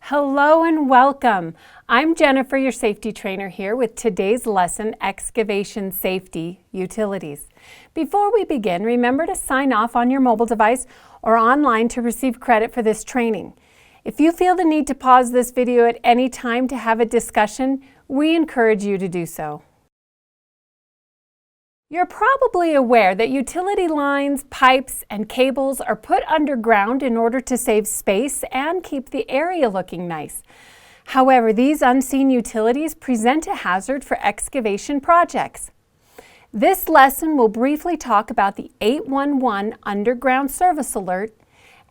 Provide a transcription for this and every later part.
Hello and welcome. I'm Jennifer, your safety trainer here with today's lesson, Excavation Safety Utilities. Before we begin, remember to sign off on your mobile device or online to receive credit for this training. If you feel the need to pause this video at any time to have a discussion, we encourage you to do so. You're probably aware that utility lines, pipes, and cables are put underground in order to save space and keep the area looking nice. However, these unseen utilities present a hazard for excavation projects. This lesson will briefly talk about the 811 underground service alert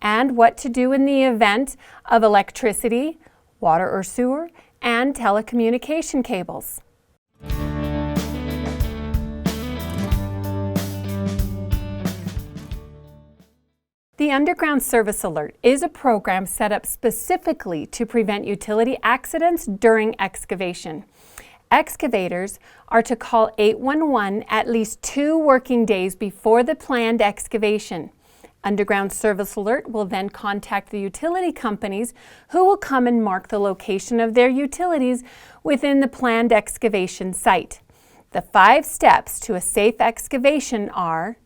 and what to do in the event of electricity, water or sewer, and telecommunication cables. The Underground Service Alert is a program set up specifically to prevent utility accidents during excavation. Excavators are to call 811 at least 2 working days before the planned excavation. Underground Service Alert will then contact the utility companies who will come and mark the location of their utilities within the planned excavation site. The 5 steps to a safe excavation are: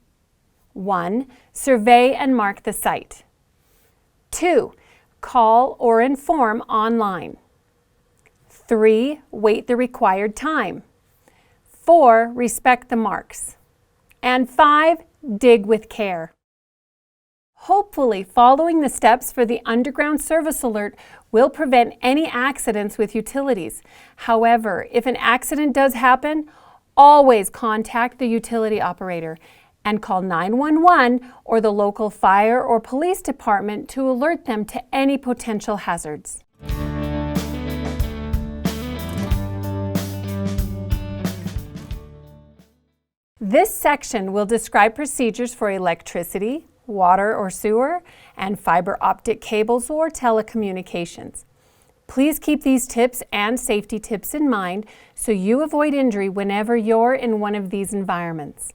1. Survey and mark the site. 2. Call or inform online. 3. Wait the required time. 4. Respect the marks. And 5. Dig with care. Hopefully, following the steps for the Underground Service Alert will prevent any accidents with utilities. However, if an accident does happen, always contact the utility operator and call 911 or the local fire or police department to alert them to any potential hazards. This section will describe procedures for electricity, water or sewer, and fiber optic cables or telecommunications. Please keep these tips and safety tips in mind so you avoid injury whenever you're in one of these environments.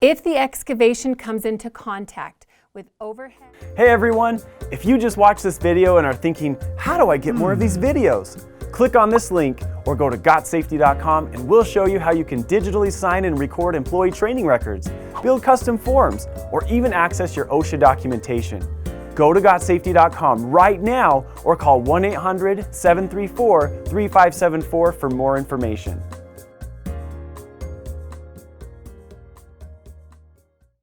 If the excavation comes into contact with overhead... Hey everyone! If you just watched this video and are thinking, how do I get more of these videos? Click on this link or go to GotSafety.com and we'll show you how you can digitally sign and record employee training records, build custom forms, or even access your OSHA documentation. Go to GotSafety.com right now or call 1-800-734-3574 for more information.